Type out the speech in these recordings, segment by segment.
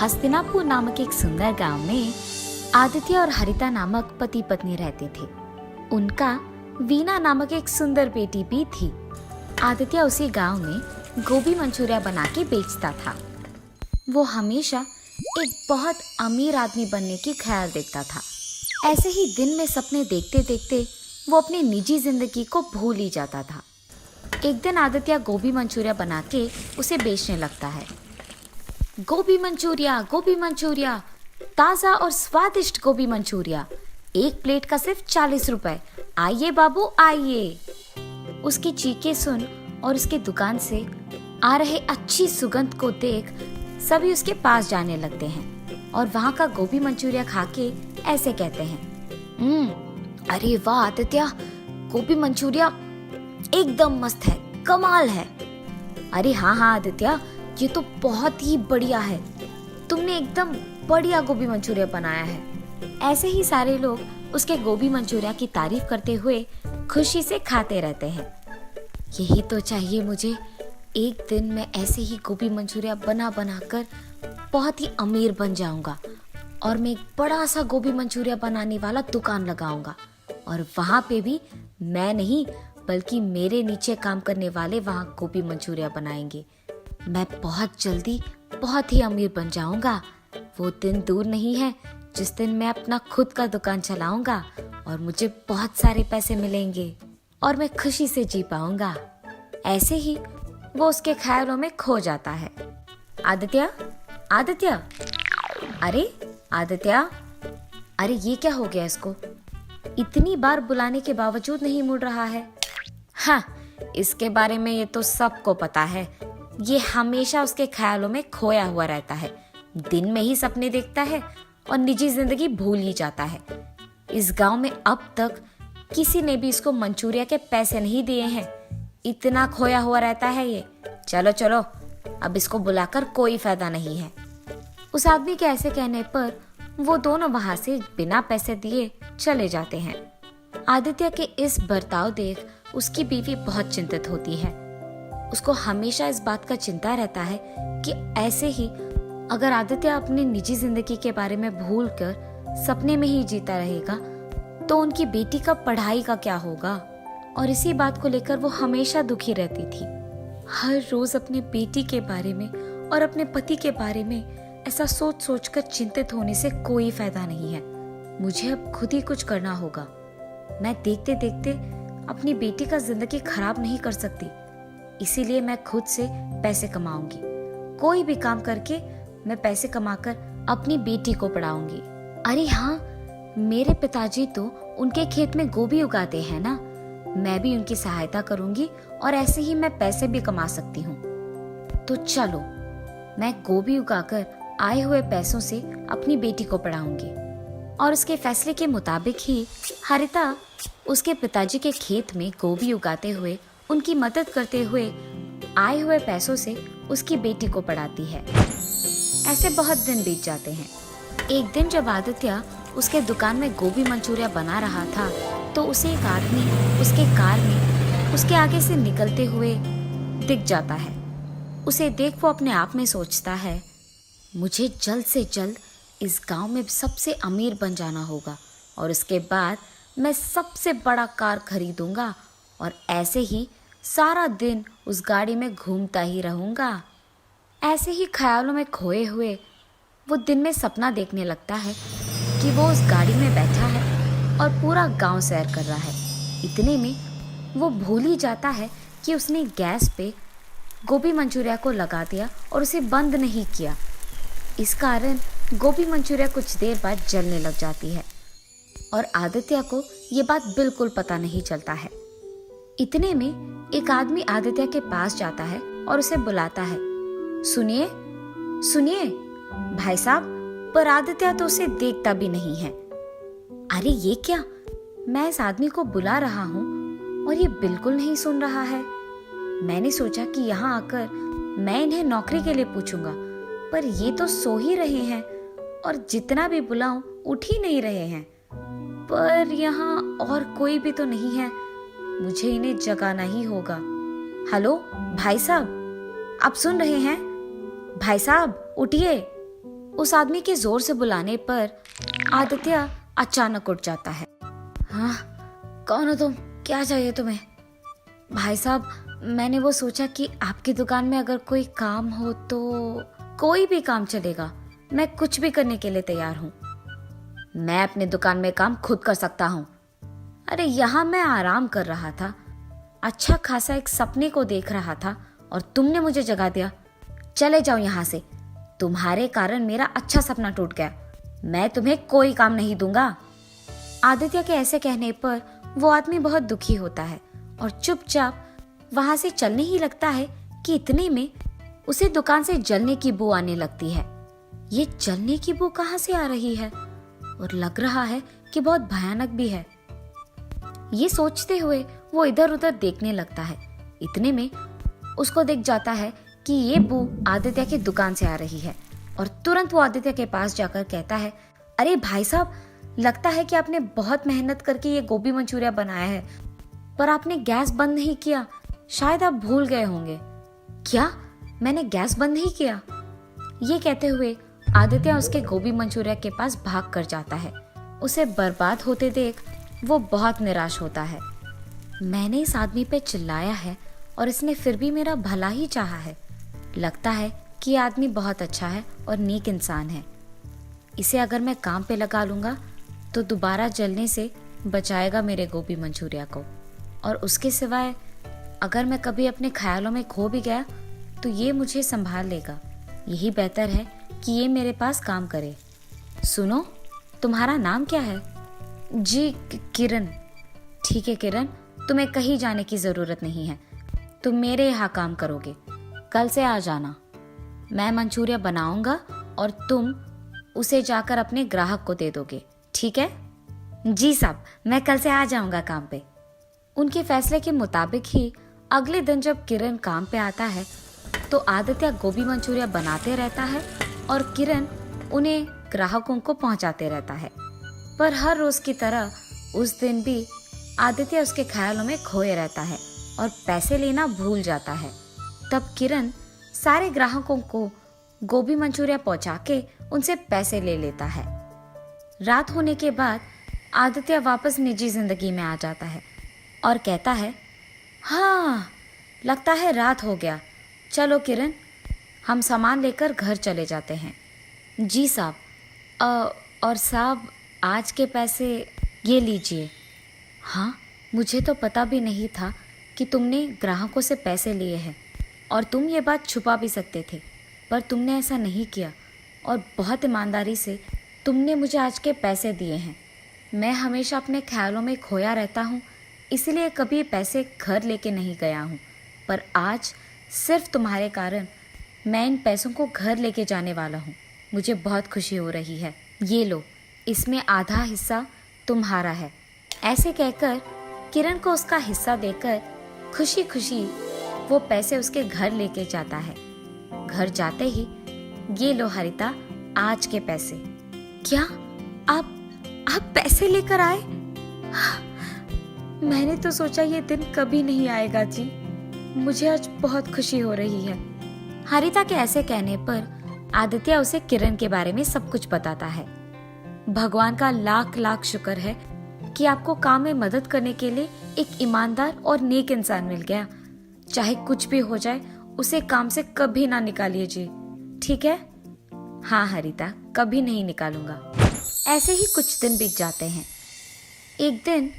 हस्तिनापुर नामक एक सुंदर गांव में आदित्य और हरिता नामक पति पत्नी रहते थे। उनका वीना नामक एक सुंदर बेटी भी थी। आदित्य उसी गांव में गोभी मंचूरिया बना के बेचता था। वो हमेशा एक बहुत अमीर आदमी बनने की ख्याल देखता था। ऐसे ही दिन में सपने देखते देखते वो अपनी निजी जिंदगी को भूल ही जाता था। एक दिन आदित्य गोभी मंचूरिया बना के उसे बेचने लगता है। गोभी मंचूरिया, ताज़ा और स्वादिष्ट गोभी मंचूरिया, एक प्लेट का सिर्फ 40 रुपए। आइए बाबू आइए। उसकी चीखें सुन और उसके दुकान से आ रहे अच्छी सुगंध को देख सभी उसके पास जाने लगते हैं और वहाँ का गोभी मंचूरिया खा के ऐसे कहते हैं, अरे वाह आदित्य, गोभी मंचूरिया एकदम मस्त है, कमाल है। अरे हाँ आदित्य, ये तो बहुत ही बढ़िया है, तुमने एकदम बढ़िया गोभी मंचूरिया बनाया है। ऐसे ही सारे लोग उसके गोभी मंचूरिया की तारीफ करते हुए खुशी से खाते रहते हैं। यही तो चाहिए मुझे, एक दिन मैं ऐसे ही गोभी मंचूरिया बना कर बहुत ही अमीर बन जाऊंगा और मैं एक बड़ा सा गोभी मंचूरिया बनाने वाला दुकान लगाऊंगा और वहाँ पे भी मैं नहीं बल्कि मेरे नीचे काम करने वाले वहाँ गोभी मंचूरिया बनाएंगे। मैं बहुत जल्दी बहुत ही अमीर बन जाऊंगा। वो दिन दूर नहीं है जिस दिन मैं अपना खुद का दुकान चलाऊंगा और मुझे बहुत सारे पैसे मिलेंगे और मैं खुशी से जी पाऊंगा। ऐसे ही वो उसके ख्यालों में खो जाता है। आदित्य, अरे आदित्य, अरे ये क्या हो गया इसको? इतनी बार बुलाने के बावजूद नहीं मुड़ रहा है। हाँ, इसके बारे में ये तो सबको पता है। ये हमेशा उसके ख्यालों में खोया हुआ रहता है। दिन में ही सपने देखता है और निजी जिंदगी भूल ही जाता है। इस गांव में अब तक किसी ने भी इसको मंचूरिया के पैसे नहीं दिए हैं। इतना खोया हुआ रहता है ये। चलो, अब इसको बुलाकर कोई फायदा नहीं है। उस आदमी के ऐसे कहने पर वो दोनों वहां से बिना पैसे दिए चले जाते हैं। आदित्य के इस बर्ताव देख उसकी बीवी बहुत चिंतित होती है। उसको हमेशा इस बात का चिंता रहता है कि ऐसे ही अगर आदित्य अपनी निजी जिंदगी के बारे में भूलकर सपने में ही जीता रहेगा तो उनकी बेटी का पढ़ाई का क्या होगा। और इसी बात को लेकर वो हमेशा दुखी रहती थी। हर रोज अपने बेटी के बारे में और अपने पति के बारे में ऐसा सोच कर चिंतित होने से कोई फायदा नहीं है। मुझे अब खुद ही कुछ करना होगा। मैं देखते देखते अपनी बेटी का जिंदगी खराब नहीं कर सकती, इसीलिए मैं खुद से पैसे कमाऊंगी। कोई भी काम करके मैं पैसे कमाकर अपनी बेटी को पढ़ाऊंगी। अरे हाँ, मेरे पिताजी तो उनके खेत में गोभी उगाते हैं ना, मैं भी उनकी सहायता करूंगी और ऐसे ही मैं पैसे भी कमा सकती हूँ। तो चलो, मैं गोभी उगाकर आए हुए पैसों से अपनी बेटी को पढ़ाऊंगी। और उसके फैसले के मुताबिक ही हरिता उसके पिताजी के खेत में गोभी उगाते हुए उनकी मदद करते हुए आए हुए पैसों से उसकी बेटी को पढ़ाती है। ऐसे बहुत दिन बीत जाते हैं। एक दिन जब आदित्य उसके दुकान में गोभी मंचूरिया बना रहा था तो उसे एक आदमी उसके कार में उसके आगे से निकलते हुए दिख जाता है। उसे देख वो अपने आप में सोचता है, मुझे जल्द से जल्द इस गांव में सबसे अमीर बन जाना होगा और उसके बाद मैं सबसे बड़ा कार खरीदूंगा और ऐसे ही सारा दिन उस गाड़ी में घूमता ही रहूंगा। ऐसे ही ख्यालों में खोए हुए वो दिन में सपना देखने लगता है कि वो उस गाड़ी में बैठा है और पूरा गांव सैर कर रहा है। इतने में वो भूल ही जाता है कि उसने गैस पे गोभी मंचूरिया को लगा दिया और उसे बंद नहीं किया। इस कारण गोभी मंचूरिया कुछ देर बाद जलने लग जाती है और आदित्य को ये बात बिल्कुल पता नहीं चलता है। इतने में एक आदमी आदित्य के पास जाता है और उसे बुलाता है, सुनिए भाई साहब। पर आदित्य तो उसे देखता भी नहीं है। अरे ये क्या, मैं इस आदमी को बुला रहा हूँ और ये बिल्कुल नहीं सुन रहा है। मैंने सोचा कि यहाँ आकर मैं इन्हें नौकरी के लिए पूछूंगा, पर ये तो सो ही रहे हैं और जितना भी बुलाऊं उठ ही नहीं रहे हैं। पर यहाँ और कोई भी तो नहीं है, मुझे इन्हें जगाना ही होगा। हेलो भाई साहब, आप सुन रहे हैं? भाई साहब उठिए, उस आदमी के जोर से बुलाने पर आदित्य अचानक उठ जाता है। हाँ, कौन हो तुम? क्या चाहिए तुम्हें? भाई साहब, मैंने वो सोचा कि आपकी दुकान में अगर कोई काम हो तो। कोई भी काम चलेगा, मैं कुछ भी करने के लिए तैयार हूँ। मैं अपनी दुकान में काम खुद कर सकता हूँ। अरे यहाँ मैं आराम कर रहा था, अच्छा खासा एक सपने को देख रहा था और तुमने मुझे जगा दिया। चले जाओ यहाँ से, तुम्हारे कारण मेरा अच्छा सपना टूट गया। मैं तुम्हें कोई काम नहीं दूंगा। आदित्य के ऐसे कहने पर वो आदमी बहुत दुखी होता है और चुपचाप वहां से चलने ही लगता है कि इतने में उसे दुकान से जलने की बू आने लगती है। ये जलने की बू कहाँ से आ रही है और लग रहा है कि बहुत भयानक भी है। ये सोचते हुए वो इधर उधर देखने लगता है। इतने में उसको दिख जाता है कि ये बू आदित्य की दुकान से आ रही है और तुरंत वो आदित्य के पास जाकर कहता है, अरे भाई साहब, लगता है कि आपने बहुत मेहनत करके ये गोभी मंचूरिया बनाया है, पर आपने गैस बंद नहीं किया। शायद आप भूल गए होंगे। क्या? मैंने गैस बंद नहीं किया? ये कहते हुए आदित्य उसके गोभी मंचूरिया के पास भाग कर जाता है। उसे बर्बाद होते देख वो बहुत निराश होता है। मैंने इस आदमी पे चिल्लाया है और इसने फिर भी मेरा भला ही चाहा है। लगता है कि ये आदमी बहुत अच्छा है और नेक इंसान है। इसे अगर मैं काम पे लगा लूंगा तो दोबारा जलने से बचाएगा मेरे गोभी मंचूरिया को, और उसके सिवाय अगर मैं कभी अपने ख्यालों में खो भी गया तो ये मुझे संभाल लेगा। यही बेहतर है कि ये मेरे पास काम करे। सुनो, तुम्हारा नाम क्या है? जी, किरण। ठीक है किरण, तुम्हें कहीं जाने की जरूरत नहीं है। तुम मेरे यहाँ काम करोगे। कल से आ जाना। मैं मंचूरिया बनाऊंगा और तुम उसे जाकर अपने ग्राहक को दे दोगे, ठीक है? जी साहब, मैं कल से आ जाऊंगा काम पे। उनके फैसले के मुताबिक ही अगले दिन जब किरण काम पे आता है तो आदित्य गोभी मंचूरिया बनाते रहता है और किरण उन्हें ग्राहकों को पहुंचाते रहता है। पर हर रोज की तरह उस दिन भी आदित्य उसके ख्यालों में खोए रहता है और पैसे लेना भूल जाता है। तब किरण सारे ग्राहकों को गोभी मंचूरिया पहुंचा के उनसे पैसे ले लेता है। रात होने के बाद आदित्य वापस निजी जिंदगी में आ जाता है और कहता है, हाँ, लगता है रात हो गया। चलो किरण, हम सामान लेकर घर चले जाते हैं। जी साहब। और साहब, आज के पैसे ये लीजिए। हाँ, मुझे तो पता भी नहीं था कि तुमने ग्राहकों से पैसे लिए हैं, और तुम ये बात छुपा भी सकते थे, पर तुमने ऐसा नहीं किया और बहुत ईमानदारी से तुमने मुझे आज के पैसे दिए हैं। मैं हमेशा अपने ख्यालों में खोया रहता हूँ, इसलिए कभी पैसे घर लेके नहीं गया हूँ, पर आज सिर्फ तुम्हारे कारण मैं इन पैसों को घर लेके जाने वाला हूँ। मुझे बहुत खुशी हो रही है। ये लो, इसमें आधा हिस्सा तुम्हारा है। ऐसे कहकर किरण को उसका हिस्सा देकर खुशी खुशी वो पैसे उसके घर लेके जाता है। घर जाते ही, ये लो हरिता, आज के पैसे। क्या? आप पैसे लेकर आए? मैंने तो सोचा ये दिन कभी नहीं आएगा जी। मुझे आज बहुत खुशी हो रही है। हरिता के ऐसे कहने पर आदित्य उसे किरण के बारे में सब कुछ बताता है। भगवान का लाख लाख शुक्र है कि आपको काम में मदद करने के लिए एक ईमानदार और नेक इंसान मिल गया। चाहे कुछ भी हो जाए, उसे काम से कभी ना निकालिए जी, ठीक है? हाँ हरिता, कभी नहीं निकालूंगा। ऐसे ही कुछ दिन बीत जाते हैं। एक दिन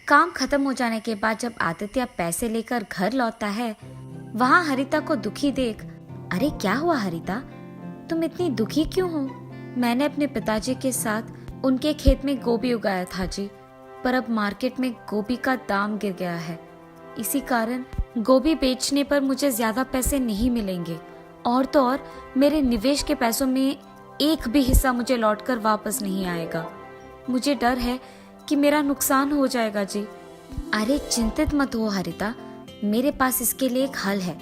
काम खत्म हो जाने के बाद जब आदित्य पैसे लेकर घर लौटता है, वहाँ हरिता को दुखी देख, अरे क्या हुआ हरिता, तुम इतनी दुखी क्यों हो? मैंने अपने पिताजी के साथ उनके खेत में गोभी उगाया था जी, पर अब मार्केट में गोभी का दाम गिर गया है। इसी कारण गोभी बेचने पर मुझे ज्यादा पैसे नहीं मिलेंगे, और तो और मेरे निवेश के पैसों में एक भी हिस्सा मुझे लौटकर वापस नहीं आएगा। मुझे डर है कि मेरा नुकसान हो जाएगा जी। अरे चिंतित मत हो हरिता, मेरे पास इसके लिए एक हल है।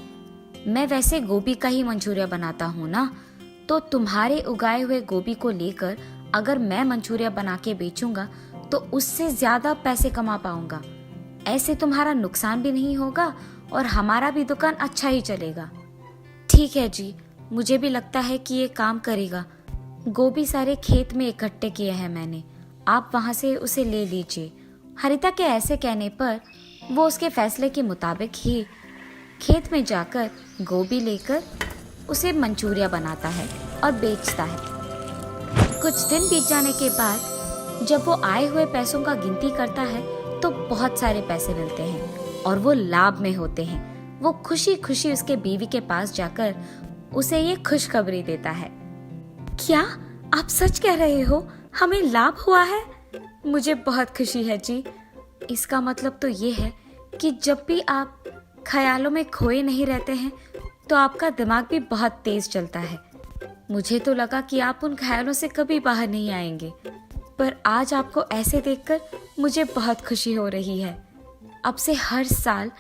मैं वैसे गोभी का ही मंचूरिया बनाता हूँ ना, तो तुम्हारे उगाए हुए गोभी को लेकर अगर मैं मंचूरिया बना के बेचूंगा तो उससे ज्यादा पैसे कमा पाऊंगा। ऐसे तुम्हारा नुकसान भी नहीं होगा और हमारा भी दुकान अच्छा ही चलेगा। ठीक है जी, मुझे भी लगता है कि ये काम करेगा। गोभी सारे खेत में इकट्ठे किए हैं मैंने, आप वहां से उसे ले लीजिए। हरिता के ऐसे कहने पर वो उसके फैसले के मुताबिक ही खेत में जाकर गोभी लेकर उसे मंचूरिया बनाता है और बेचता है। कुछ दिन बीत जाने के बाद जब वो आए हुए पैसों का गिनती करता है तो बहुत सारे पैसे मिलते हैं और वो लाभ में होते हैं। वो खुशी खुशी उसके बीवी के पास जाकर उसे ये खुशखबरी देता है। क्या आप सच कह रहे हो? हमें लाभ हुआ है? मुझे बहुत खुशी है जी। इसका मतलब तो ये है कि जब भी आप ख्यालों में खोए नहीं रहते हैं तो आपका दिमाग भी बहुत तेज चलता है। मुझे तो लगा कि आप उन ख्यालों से कभी बाहर नहीं आएंगे, पर आज आपको ऐसे देखकर मुझे बहुत खुशी हो रही है। अब से हर साल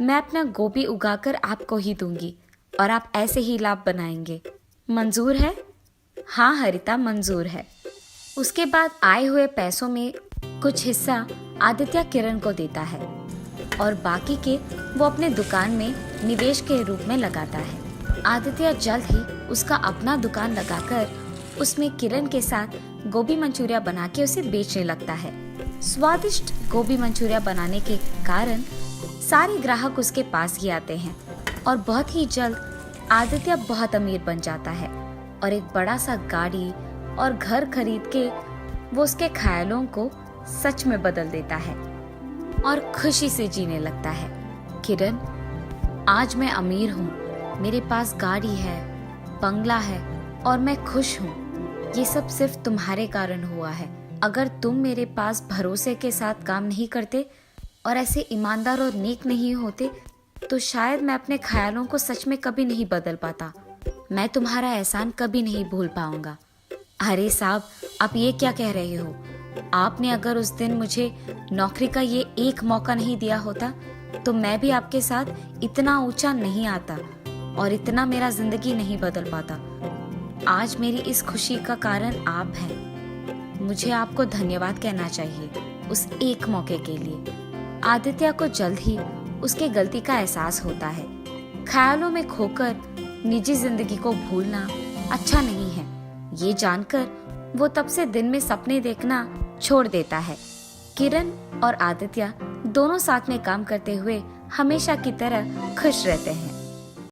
मैं अपना गोभी उगाकर आपको ही दूंगी और आप ऐसे ही लाभ बनाएंगे। मंजूर है? हाँ हरिता, मंजूर है। उसके बाद आए हुए पैसों में कुछ हिस्सा आदित्य किरण को देता है और बाकी के वो अपने दुकान में निवेश के रूप में लगाता है। आदित्य जल्द ही उसका अपना दुकान लगाकर उसमें किरण के साथ गोभी मंचूरिया बना के उसे बेचने लगता है। स्वादिष्ट गोभी मंचूरिया बनाने के कारण सारे ग्राहक उसके पास ही आते हैं और बहुत ही जल्द आदित्य बहुत अमीर बन जाता है और एक बड़ा सा गाड़ी और घर खरीद के वो उसके ख्यालों को सच में बदल देता है और खुशी से जीने लगता है। किरण, आज मैं अमीर हूँ, मेरे पास गाड़ी है, बंगला है और मैं खुश हूँ। ये सब सिर्फ तुम्हारे कारण हुआ है। अगर तुम मेरे पास भरोसे के साथ काम नहीं करते और ऐसे ईमानदार और नेक नहीं होते तो शायद मैं अपने ख्यालों को सच में कभी नहीं बदल पाता। मैं तुम्हारा एहसान कभी नहीं भूल पाऊंगा। अरे साहब, आप ये क्या कह रहे हो? आपने अगर उस दिन मुझे नौकरी का ये एक मौका नहीं दिया होता तो मैं भी आपके साथ इतना ऊंचा नहीं आता और इतना मेरा जिंदगी नहीं बदल पाता। आज मेरी इस खुशी का कारण आप हैं। मुझे आपको धन्यवाद कहना चाहिए उस एक मौके के लिए। आदित्य को जल्द ही उसके गलती का एहसास होता है। ख्यालों में खोकर निजी जिंदगी को भूलना अच्छा नहीं है। ये जानकर वो तब से दिन में सपने देखना छोड़ देता है। किरण और आदित्य दोनों साथ में काम करते हुए हमेशा की तरह खुश रहते हैं।